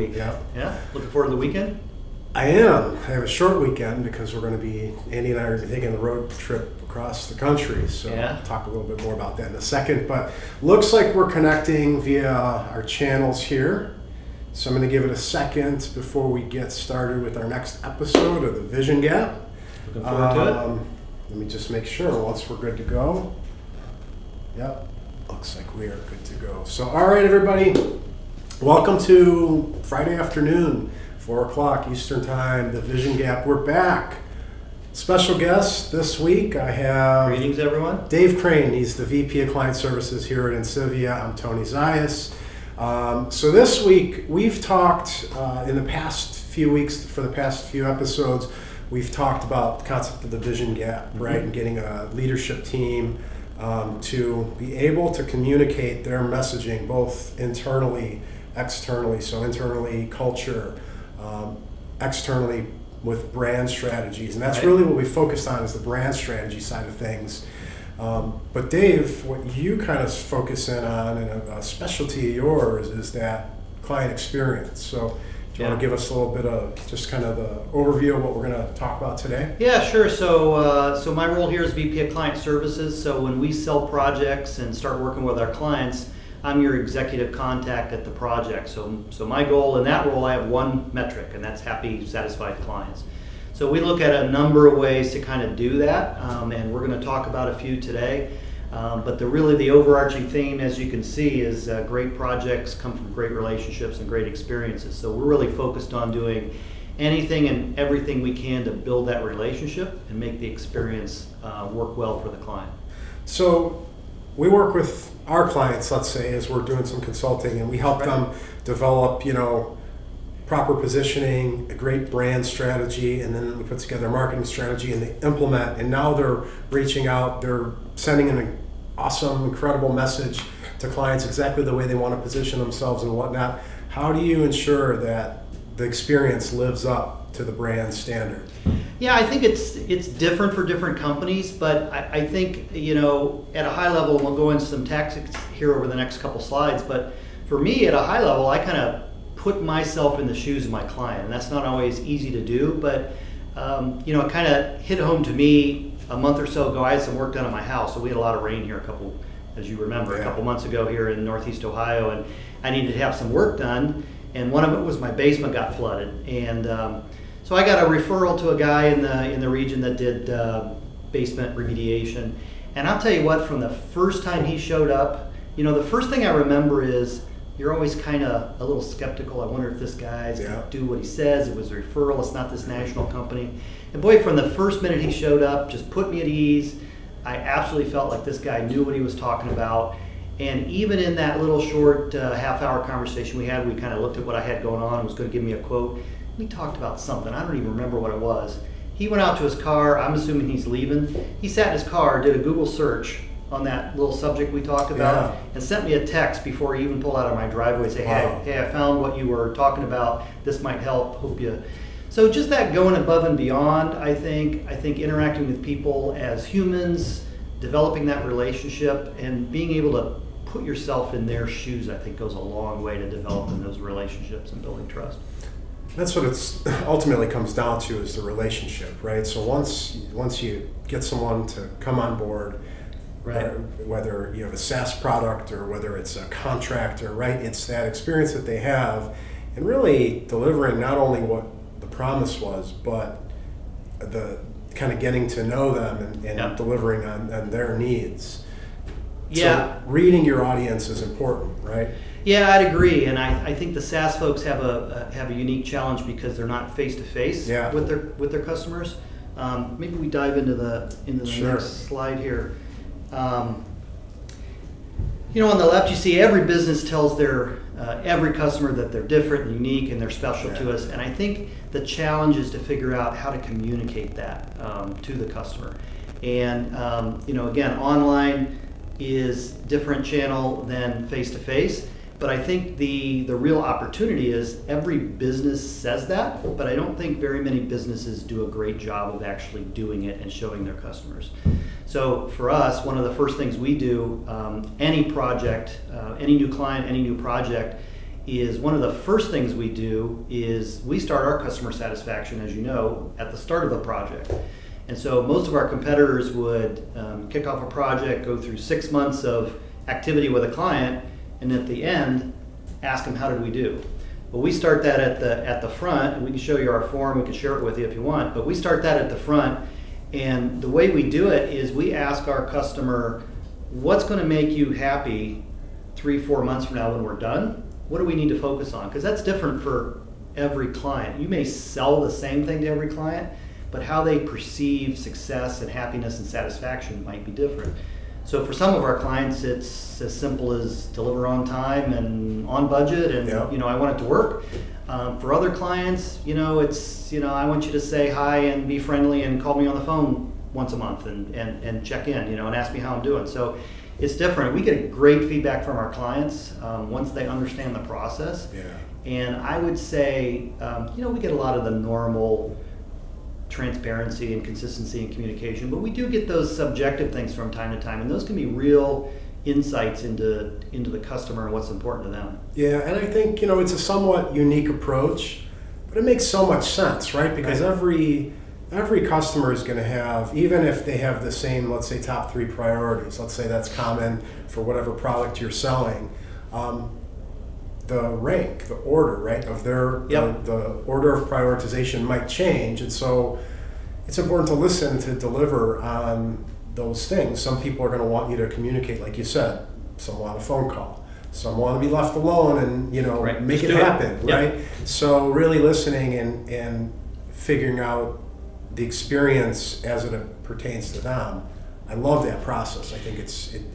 Yeah. Yeah? Looking forward to the weekend? I am. I have a short weekend because we're going to be, Andy and I are going to be taking a road trip across the country. So Yeah. I'll talk a little bit more about that in a second. But looks like we're connecting via our channels here. So I'm going to give it a second before we get started with our next episode of the Vision Gap. Looking forward to it. Let me just make sure once we're good to go. Yep. Looks like we are good to go. So, all right, everybody. Welcome to Friday afternoon, 4 o'clock Eastern Time, the Vision Gap. We're back. Special guest this week, I have Greetings, everyone. Dave Crane. He's the VP of Client Services here at Insivia. I'm Tony Zayas. So this week, we've talked in the past few weeks, for the past few episodes, we've talked about the concept of the Vision Gap, right? And getting a leadership team to be able to communicate their messaging both internally, externally. So internally, culture, externally with brand strategies. And that's Right. really what we focused on, is the brand strategy side of things. But Dave, what you kind of focus in on, and a specialty of yours, is that client experience. So do you want to give us a little bit of just kind of the overview of what we're going to talk about today? Yeah, sure. So my role here is VP of Client Services. So when we sell projects and start working with our clients, I'm your executive contact at the project. So my goal in that role, I have one metric, and that's happy, satisfied clients. So we look at a number of ways to kind of do that, and we're going to talk about a few today. But the overarching theme, as you can see, is great projects come from great relationships and great experiences. So we're really focused on doing anything and everything we can to build that relationship and make the experience work well for the client. So we work with our clients, let's say, as we're doing some consulting, and we help them develop, proper positioning, a great brand strategy, and then we put together a marketing strategy and they implement, and now they're reaching out, they're sending an awesome, incredible message to clients exactly the way they want to position themselves and whatnot. How do you ensure that the experience lives up to the brand standard? Yeah, I think it's different for different companies, but I think, at a high level, we'll go into some tactics here over the next couple slides, but for me, at a high level, I kind of put myself in the shoes of my client, and that's not always easy to do, but it kind of hit home to me a month or so ago. I had some work done at my house, so we had a lot of rain here a couple months ago here in Northeast Ohio, and I needed to have some work done, and one of it was my basement got flooded, and so I got a referral to a guy in the region that did basement remediation, and I'll tell you what, from the first time he showed up, the first thing I remember is you're always kind of a little skeptical. I wonder if this guy's going to do what he says. It was a referral. It's not this national company. And boy, from the first minute he showed up, just put me at ease. I absolutely felt like this guy knew what he was talking about. And even in that little short half-hour conversation we had, we kind of looked at what I had going on and was going to give me a quote. We talked about something. I don't even remember what it was. He went out to his car. I'm assuming he's leaving. He sat in his car, did a Google search on that little subject we talked about, and sent me a text before he even pulled out of my driveway and say, hey, I found what you were talking about. This might help. Hope you. So just that going above and beyond, I think interacting with people as humans, developing that relationship, and being able to put yourself in their shoes, I think goes a long way to developing those relationships and building trust. That's what it's ultimately comes down to, is the relationship, right? So once you get someone to come on board, right, whether you have a SaaS product or whether it's a contractor, right? It's that experience that they have, and really delivering not only what the promise was, but the kind of getting to know them and delivering on their needs. Yeah. So reading your audience is important, right? Yeah, I'd agree, and I think the SaaS folks have a unique challenge because they're not face to face with their customers. Maybe we dive into the next slide here. On the left, you see every business tells their every customer that they're different and unique and they're special to us. And I think the challenge is to figure out how to communicate that to the customer. And again, online is different channel than face to face. But I think the real opportunity is every business says that, but I don't think very many businesses do a great job of actually doing it and showing their customers. So for us, one of the first things we do, any project, any new client, any new project, is one of the first things we do is we start our customer satisfaction, as you know, at the start of the project. And so most of our competitors would kick off a project, go through 6 months of activity with a client, and at the end, ask them, how did we do? Well, we start that at the front, and we can show you our form, we can share it with you if you want, but we start that at the front, and the way we do it is we ask our customer, what's going to make you happy 3-4 months from now when we're done? What do we need to focus on? Because that's different for every client. You may sell the same thing to every client, but how they perceive success and happiness and satisfaction might be different. So for some of our clients, it's as simple as deliver on time and on budget, and I want it to work. For other clients, it's I want you to say hi and be friendly and call me on the phone once a month and check in, and ask me how I'm doing. So it's different. We get great feedback from our clients once they understand the process. Yeah. And I would say, we get a lot of the normal transparency and consistency and communication, but we do get those subjective things from time to time, and those can be real insights into the customer and what's important to them. Yeah, and I think it's a somewhat unique approach, but it makes so much sense, right? Because every customer is going to have, even if they have the same, let's say, top 3 priorities, let's say that's common for whatever product you're selling, the rank, the order, right, of their, the order of prioritization might change. And so it's important to listen to deliver on those things. Some people are going to want you to communicate, like you said. Some want a phone call. Some want to be left alone and, make it happen, right? So really listening and figuring out the experience as it pertains to them. I love that process. I think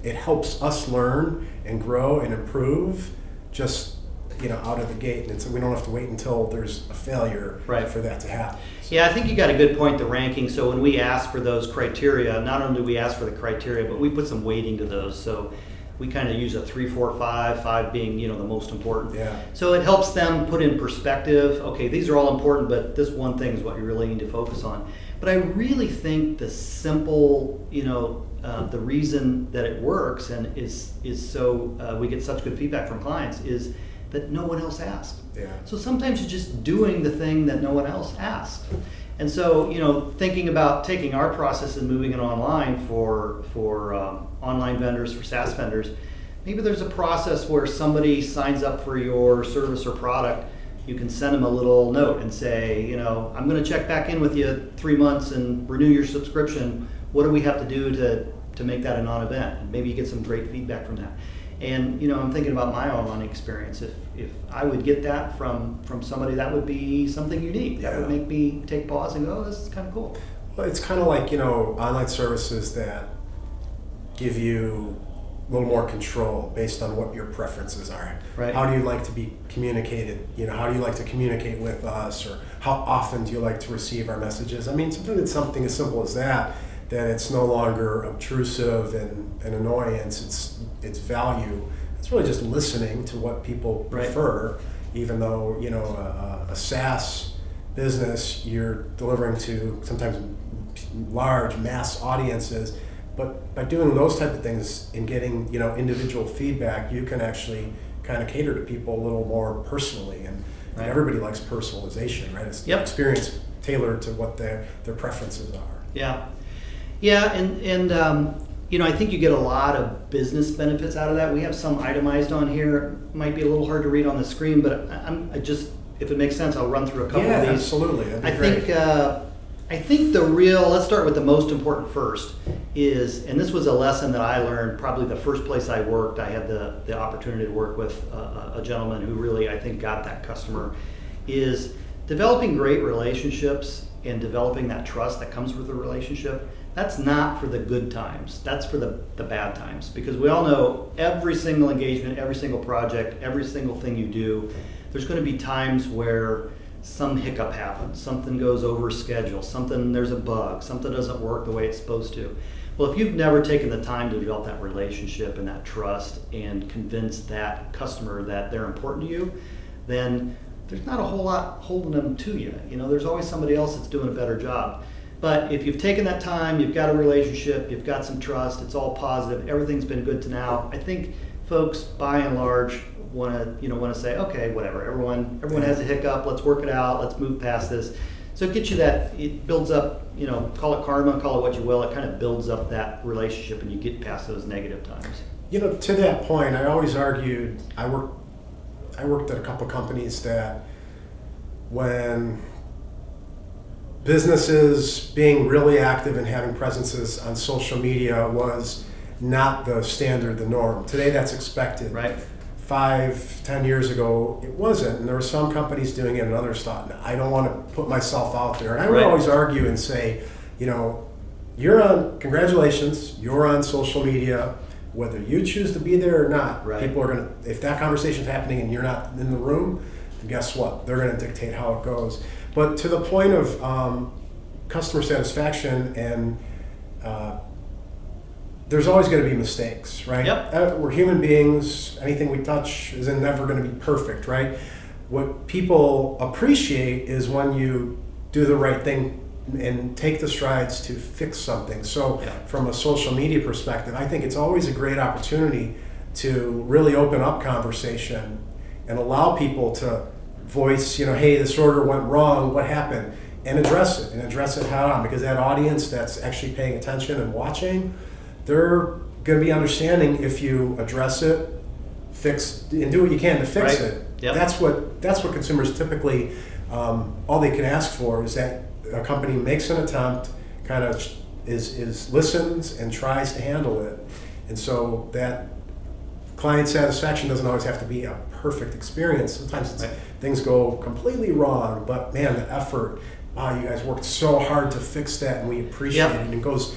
it helps us learn and grow and improve just out of the gate, and so we don't have to wait until there's a failure for that to happen. Yeah, I think you got a good point, the ranking. So when we ask for those criteria, not only do we ask for the criteria, but we put some weighting to those. So we kind of use a 3, 4, 5 being the most important. Yeah. So it helps them put in perspective, okay, these are all important, but this one thing is what you really need to focus on. But I really think the simple, the reason that it works and is so we get such good feedback from clients is that no one else asked. Yeah. So sometimes you're just doing the thing that no one else asked. And so, thinking about taking our process and moving it online for online vendors, for SaaS vendors, maybe there's a process where somebody signs up for your service or product. You can send them a little note and say, I'm going to check back in with you 3 months and renew your subscription. What do we have to do to make that a non-event? And maybe you get some great feedback from that. And I'm thinking about my online experience. If I would get that from somebody, that would be something unique. That would make me take pause and go, oh, this is kind of cool. Well, it's kind of like online services that give you a little more control based on what your preferences are. Right. How do you like to be communicated? How do you like to communicate with us, or how often do you like to receive our messages? I mean, something as simple as that it's no longer obtrusive and an annoyance. It's value. It's really just listening to what people prefer, even though, a SaaS business, you're delivering to sometimes large mass audiences. But by doing those type of things and getting, individual feedback, you can actually kind of cater to people a little more personally. And everybody likes personalization, right? It's the experience tailored to what their preferences are. Yeah. Yeah, and I think you get a lot of business benefits out of that. We have some itemized on here. It might be a little hard to read on the screen, but if it makes sense, I'll run through a couple of these. Yeah, absolutely. That'd be great. I think let's start with the most important first, and this was a lesson that I learned probably the first place I worked. I had the opportunity to work with a gentleman who really, I think, got that customer, is developing great relationships and developing that trust that comes with the relationship. That's not for the good times. That's for the bad times. Because we all know every single engagement, every single project, every single thing you do, there's going to be times where some hiccup happens, something goes over schedule, there's a bug, something doesn't work the way it's supposed to. Well, if you've never taken the time to develop that relationship and that trust and convince that customer that they're important to you, then there's not a whole lot holding them to you. There's always somebody else that's doing a better job. But if you've taken that time, you've got a relationship, you've got some trust, it's all positive, everything's been good to now, I think folks, by and large, want to say, okay, whatever. Everyone has a hiccup. Let's work it out. Let's move past this. So it gets you that. It builds up. Call it karma, call it what you will. It kind of builds up that relationship, and you get past those negative times. To that point, I always argued. I worked at a couple companies that when businesses being really active and having presences on social media was not the standard, the norm. Today that's expected. Right. 5-10 years ago it wasn't, and there were some companies doing it and others thought, I don't want to put myself out there. And I would always argue and say, congratulations, you're on social media, whether you choose to be there or not. Right. People are going to, if that conversation's happening and you're not in the room, then guess what? They're going to dictate how it goes. But to the point of customer satisfaction, and there's always going to be mistakes, right? Yep. We're human beings. Anything we touch is never going to be perfect, right? What people appreciate is when you do the right thing and take the strides to fix something. So from a social media perspective, I think it's always a great opportunity to really open up conversation and allow people to voice, hey, this order went wrong, what happened? And address it head on, because that audience that's actually paying attention and watching, they're going to be understanding if you address it, fix, and do what you can to fix it. Yep. That's what consumers typically, all they can ask for is that a company makes an attempt, kind of is listens and tries to handle it. And so that client satisfaction doesn't always have to be a perfect experience. Sometimes things go completely wrong, but man, the effort, wow, you guys worked so hard to fix that, and we appreciate it. And it goes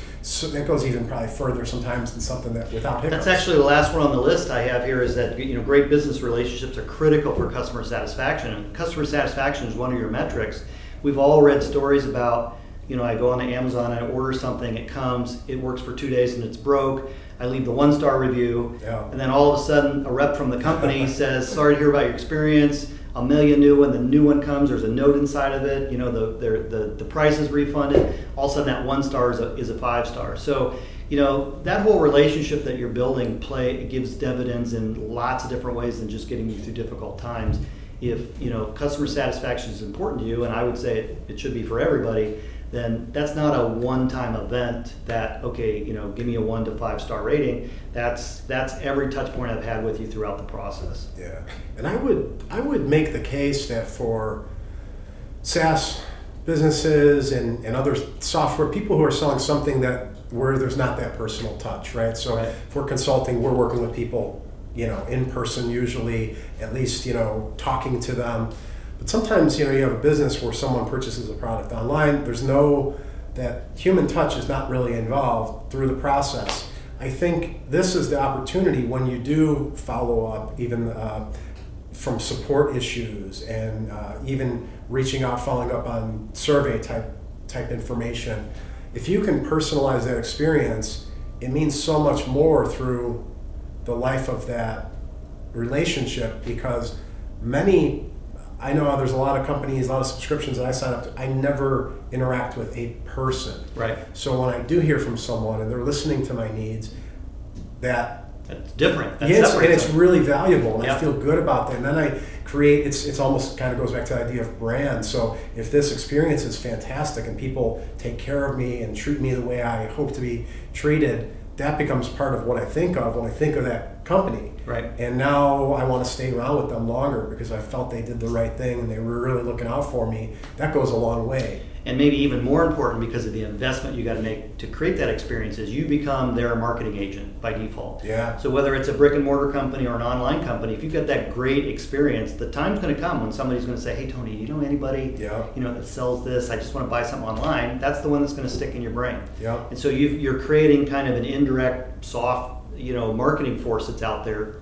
even probably further sometimes than something that without hiccups. That's actually the last one on the list I have here, is that great business relationships are critical for customer satisfaction, and customer satisfaction is one of your metrics. We've all read stories about, I go on to Amazon, I order something, it comes, it works for 2 days and it's broke. I leave the 1-star review, and then all of a sudden a rep from the company says, sorry to hear about your experience, I'll mail you a new one. The new one comes, there's a note inside of it, the price is refunded. All of a sudden that 1-star is a 5-star. So, that whole relationship that you're building it gives dividends in lots of different ways than just getting you through difficult times. If customer satisfaction is important to you, and I would say it should be for everybody, then that's not a one-time event that, give me a 1 to 5-star rating. That's every touch point I've had with you throughout the process. Yeah, and I would make the case that for SaaS businesses and other software, people who are selling something where there's not that personal touch, right? So if we're consulting, we're working with people, in person usually, at least, talking to them. But sometimes, you have a business where someone purchases a product online, that human touch is not really involved through the process. I think this is the opportunity when you do follow up, even from support issues, and even reaching out, following up on survey type information. If you can personalize that experience, it means so much more through the life of that relationship, because I know there's a lot of companies, a lot of subscriptions that I sign up to, I never interact with a person. Right. So when I do hear from someone and they're listening to my needs, that's different. It's really valuable, and I feel good about that. And then I create, it's almost kind of goes back to the idea of brand. So if this experience is fantastic and people take care of me and treat me the way I hope to be treated, that becomes part of what I think of when I think of that company. Right. And now I want to stay around with them longer because I felt they did the right thing and they were really looking out for me. That goes a long way. And maybe even more important, because of the investment you got to make to create that experience, is you become their marketing agent by default. Yeah. So whether it's a brick and mortar company or an online company, if you've got that great experience, the time's going to come when somebody's going to say, hey, Tony, you know anybody that sells this? I just want to buy something online. That's the one that's going to stick in your brain. Yeah. And so you're creating kind of an indirect, soft, marketing force that's out there.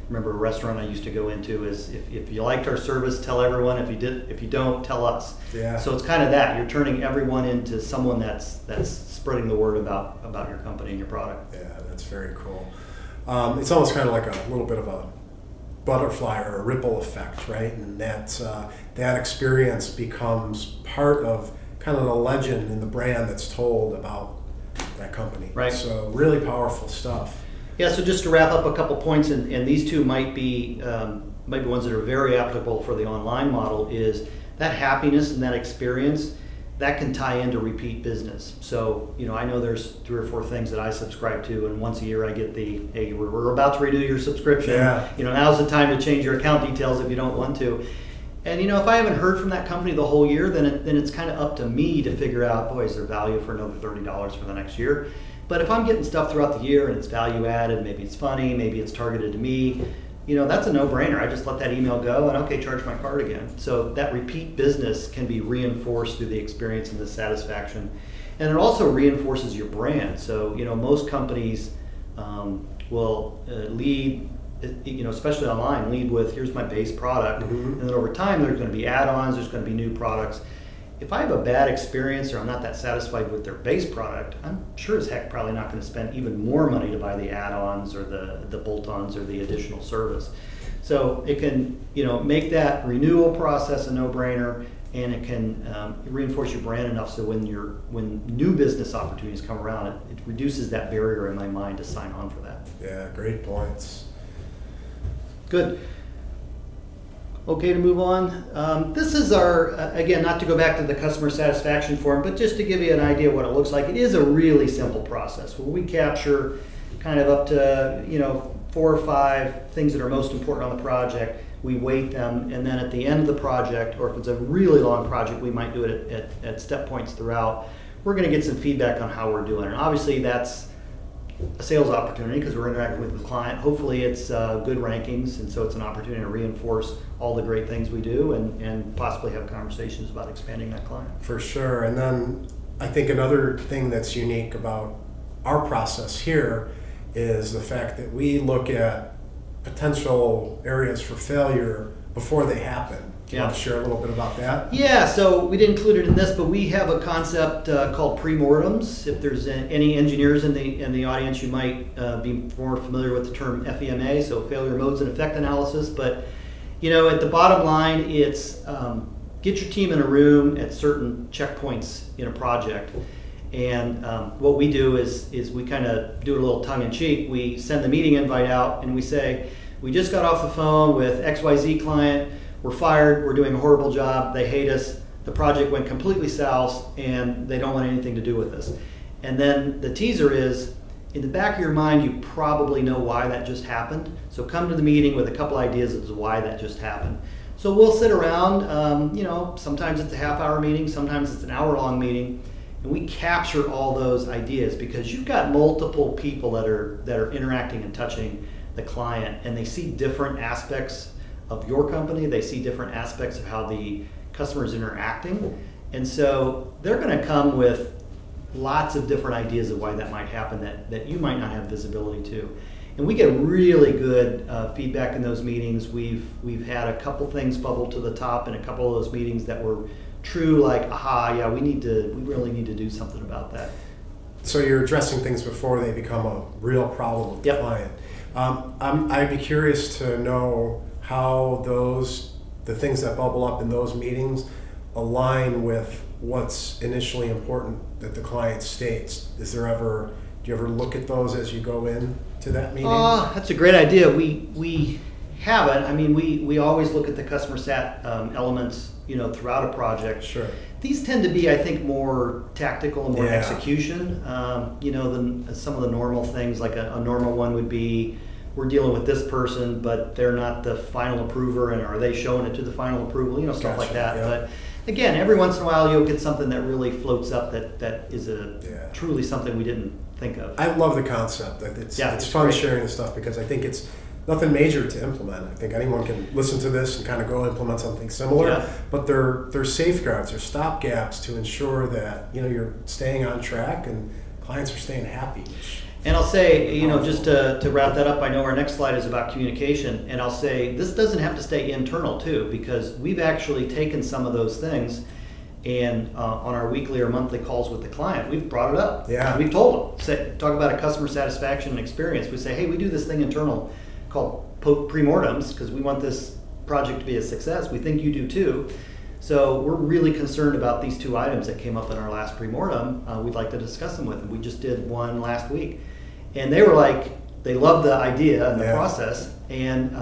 Remember a restaurant I used to go into is if you liked our service, tell everyone. If you don't, tell us. Yeah. So it's kind of that. You're turning everyone into someone that's spreading the word about your company and your product. Yeah, that's very cool. It's almost kind of like a little bit of a butterfly or a ripple effect, right? And that experience becomes part of kind of the legend and the brand that's told about that company. Right. So really powerful stuff. Yeah, so just to wrap up a couple points, and these two might be ones that are very applicable for the online model, is that happiness and that experience, that can tie into repeat business. So, I know there's 3 or 4 things that I subscribe to, and once a year I get hey, we're about to renew your subscription. Yeah. Now's the time to change your account details if you don't want to. And if I haven't heard from that company the whole year, then it's kind of up to me to figure out, boy, is there value for another $30 for the next year? But if I'm getting stuff throughout the year and it's value added, maybe it's funny, maybe it's targeted to me, that's a no-brainer. I just let that email go and okay, charge my card again. So that repeat business can be reinforced through the experience and the satisfaction. And it also reinforces your brand. So, most companies will lead, especially online, lead with, here's my base product. Mm-hmm. And then over time, there's going to be add-ons, there's going to be new products. If I have a bad experience or I'm not that satisfied with their base product, I'm sure as heck probably not going to spend even more money to buy the add-ons or the bolt-ons or the additional service. So it can, make that renewal process a no-brainer, and it can reinforce your brand enough so when new business opportunities come around, it reduces that barrier in my mind to sign on for that. Yeah, great points. Good. Okay, to move on. This is our, again, not to go back to the customer satisfaction form, but just to give you an idea of what it looks like. It is a really simple process where we capture kind of up to, 4 or 5 things that are most important on the project. We weight them, and then at the end of the project, or if it's a really long project, we might do it at step points throughout. We're going to get some feedback on how we're doing. And obviously that's a sales opportunity because we're interacting with the client. Hopefully it's good rankings, and so it's an opportunity to reinforce all the great things we do and possibly have conversations about expanding that client. For sure. And then I think another thing that's unique about our process here is the fact that we look at potential areas for failure before they happen. Do you want to share a little bit about that? Yeah, so we didn't include it in this, but we have a concept called pre-mortems. If there's any engineers in the audience, you might be more familiar with the term FEMA, so failure modes and effect analysis. But at the bottom line, it's get your team in a room at certain checkpoints in a project. And what we do is we kind of do it a little tongue-in-cheek. We send the meeting invite out and we say, we just got off the phone with XYZ client. We're fired, we're doing a horrible job, they hate us, the project went completely south, and they don't want anything to do with us. And then the teaser is, in the back of your mind, you probably know why that just happened. So come to the meeting with a couple ideas as to why that just happened. So we'll sit around, sometimes it's a half-hour meeting, sometimes it's an hour-long meeting, and we capture all those ideas because you've got multiple people that are interacting and touching the client, and they see different aspects of your company, they see different aspects of how the customer is interacting, and so they're going to come with lots of different ideas of why that might happen that you might not have visibility to. And we get really good feedback in those meetings. We've had a couple things bubble to the top in a couple of those meetings that were true, like, aha, yeah, we really need to do something about that. So you're addressing things before they become a real problem with the client. I'd be curious to know how the things that bubble up in those meetings align with what's initially important that the client states. Do you ever look at those as you go in to that meeting? That's a great idea. We haven't. I mean, we always look at the customer sat elements, throughout a project. Sure. These tend to be, I think, more tactical and more execution, than some of the normal things. Like a normal one would be, we're dealing with this person, but they're not the final approver, and are they showing it to the final approval? Stuff like that. Yeah. But again, every once in a while you'll get something that really floats up that is truly something we didn't think of. I love the concept. It's fun great. sharing this stuff because I think it's nothing major to implement. I think anyone can listen to this and kind of go implement something similar, but there's safeguards, there's stopgaps to ensure that you're staying on track and clients are staying happy. And I'll say, just to wrap that up, I know our next slide is about communication, and I'll say this doesn't have to stay internal too, because we've actually taken some of those things and on our weekly or monthly calls with the client, we've brought it up. Yeah. We've told them, talk about a customer satisfaction and experience. We say, hey, we do this thing internal called pre-mortems because we want this project to be a success. We think you do too. So we're really concerned about these 2 items that came up in our last pre-mortem. We'd like to discuss them with them. We just did one last week. And they were like, they loved the idea and the Yeah. process, and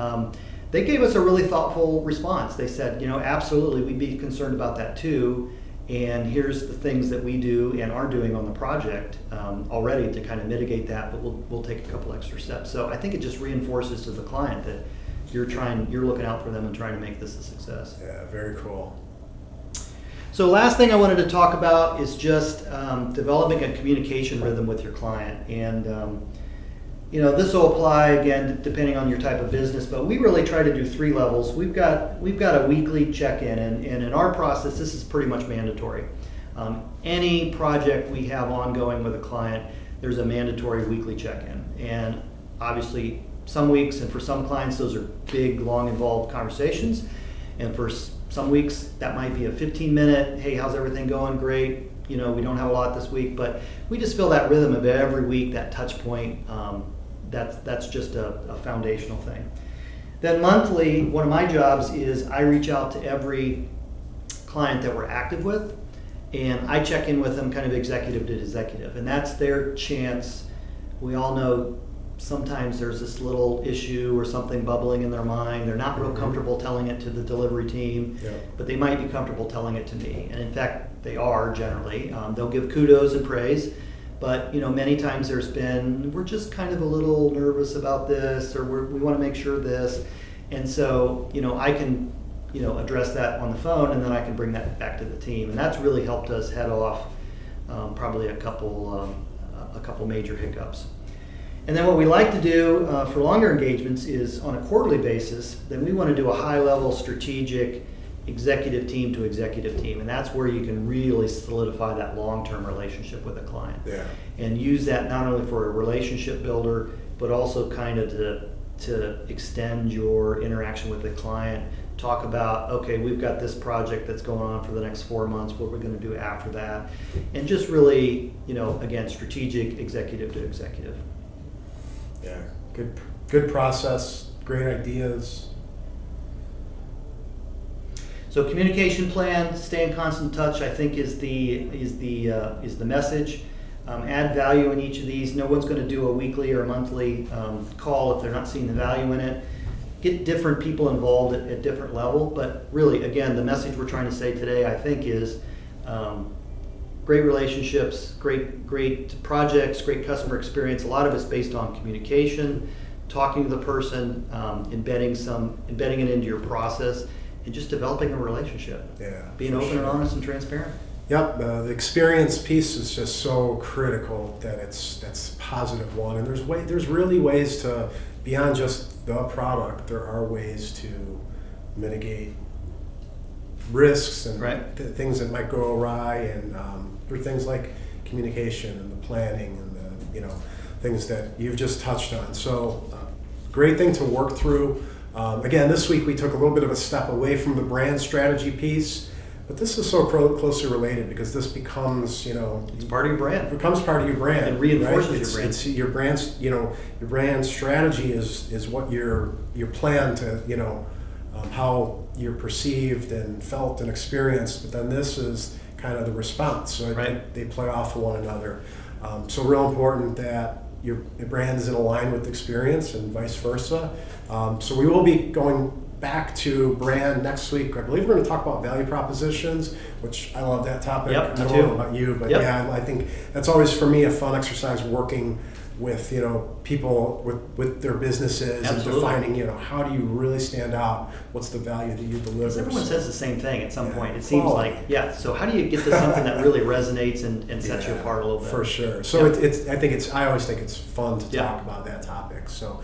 they gave us a really thoughtful response. They said, absolutely, we'd be concerned about that too, and here's the things that we do and are doing on the project already to kind of mitigate that, but we'll take a couple extra steps. So I think it just reinforces to the client that you're looking out for them and trying to make this a success. Yeah, very cool. So last thing I wanted to talk about is just developing a communication rhythm with your client. And this will apply again depending on your type of business, but we really try to do 3 levels. We've got a weekly check-in, and in our process, this is pretty much mandatory. Any project we have ongoing with a client, there's a mandatory weekly check-in. And obviously, some weeks and for some clients, those are big, long, involved conversations. And for some weeks, that might be a 15-minute, hey, how's everything going? Great. We don't have a lot this week, but we just feel that rhythm of every week, that touch point. That's just a foundational thing. Then monthly, one of my jobs is I reach out to every client that we're active with, and I check in with them kind of executive to executive, and that's their chance. We all know sometimes there's this little issue or something bubbling in their mind. They're not real comfortable telling it to the delivery team, but they might be comfortable telling it to me. And in fact, they are generally. They'll give kudos and praise, but many times we're just kind of a little nervous about this, or we want to make sure this. And so, I can, address that on the phone, and then I can bring that back to the team. And that's really helped us head off probably a couple major hiccups. And then what we like to do for longer engagements is on a quarterly basis, then we want to do a high-level strategic executive team to executive team. And that's where you can really solidify that long-term relationship with a client. Yeah. And use that not only for a relationship builder, but also kind of to extend your interaction with the client. Talk about, okay, we've got this project that's going on for the next 4 months, what we're going to do after that. And just really, again, strategic executive to executive. Yeah, good process, great ideas. So communication plan, stay in constant touch, I think is the message. Add value in each of these. No one's going to do a weekly or a monthly call if they're not seeing the value in it. Get different people involved at different level, but really, again, the message we're trying to say today, I think, is great relationships, great projects, great customer experience. A lot of it's based on communication, talking to the person, embedding it into your process, and just developing a relationship. Yeah, being open and honest and transparent. Yep, the experience piece is just so critical that that's a positive one. And there's really ways to, beyond just the product, there are ways to mitigate risks and things that might go awry, and there are things like communication and the planning and the things that you've just touched on. So great thing to work through. Again, this week we took a little bit of a step away from the brand strategy piece, but this is so closely related because this becomes it's part of your brand. It becomes part of your brand. It reinforces right? your brand. It's your brand's your brand strategy is what your plan to how you're perceived and felt and experienced, but then this is kind of the response. So they play off of one another. So real important that your brand is in line with experience and vice versa. So we will be going back to brand next week. I believe we're going to talk about value propositions, which I love that topic. Yep, I don't me too. know about you, but Yep. yeah, I think that's always for me a fun exercise, working with people with their businesses. Absolutely. And defining how do you really stand out, what's the value that you deliver. 'Cause everyone says the same thing at some point. It seems Quality. so how do you get to something that really resonates and sets you apart a little bit? For sure. So I always think it's fun to talk about that topic. So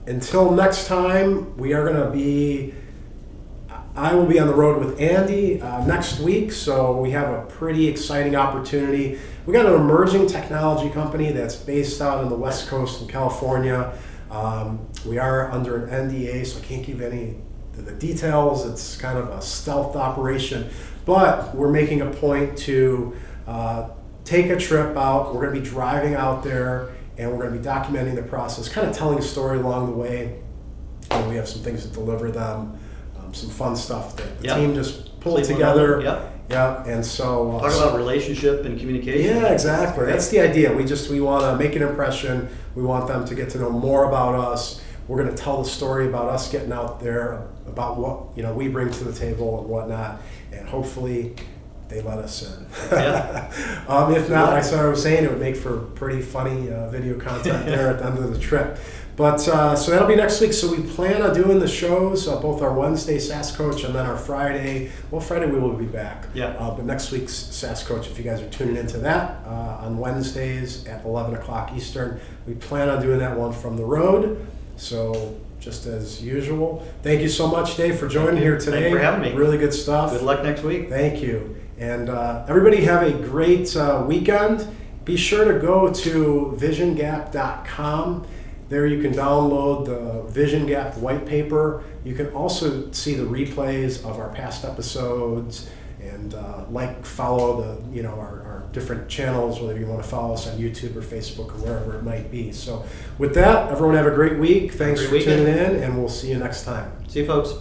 until next time, I will be on the road with Andy next week, so we have a pretty exciting opportunity. We got an emerging technology company that's based out on the West Coast in California. We are under an NDA, so I can't give any of the details. It's kind of a stealth operation, but we're making a point to take a trip out. We're going to be driving out there, and we're going to be documenting the process, kind of telling a story along the way. And we have some things to deliver them. some fun stuff that the Yep. team just pulled Sleep on together. that. Yep. Yeah, and so Talk about relationship and communication. yeah, exactly. That's the idea. We want to make an impression. We want them to get to know more about us. We're going to tell the story about us getting out there, about what we bring to the table and whatnot, and hopefully they let us in. Yeah. If not, like I was saying, it would make for pretty funny video content there at the end of the trip. But so that'll be next week. So we plan on doing the shows, both our Wednesday SAS Coach and then our Friday. Well, Friday we will be back. Yeah. But next week's SAS Coach, if you guys are tuning into that on Wednesdays at 11 o'clock Eastern, we plan on doing that one from the road. So just as usual, thank you so much, Dave, for joining here today. Thanks for having me. Really good stuff. Good luck next week. Thank you. And everybody have a great weekend. Be sure to go to visiongap.com. There you can download the Vision Gap white paper. You can also see the replays of our past episodes and follow our different channels, whether you want to follow us on YouTube or Facebook or wherever it might be. So with that, everyone have a great week. Thanks for tuning in, and we'll see you next time. See you, folks.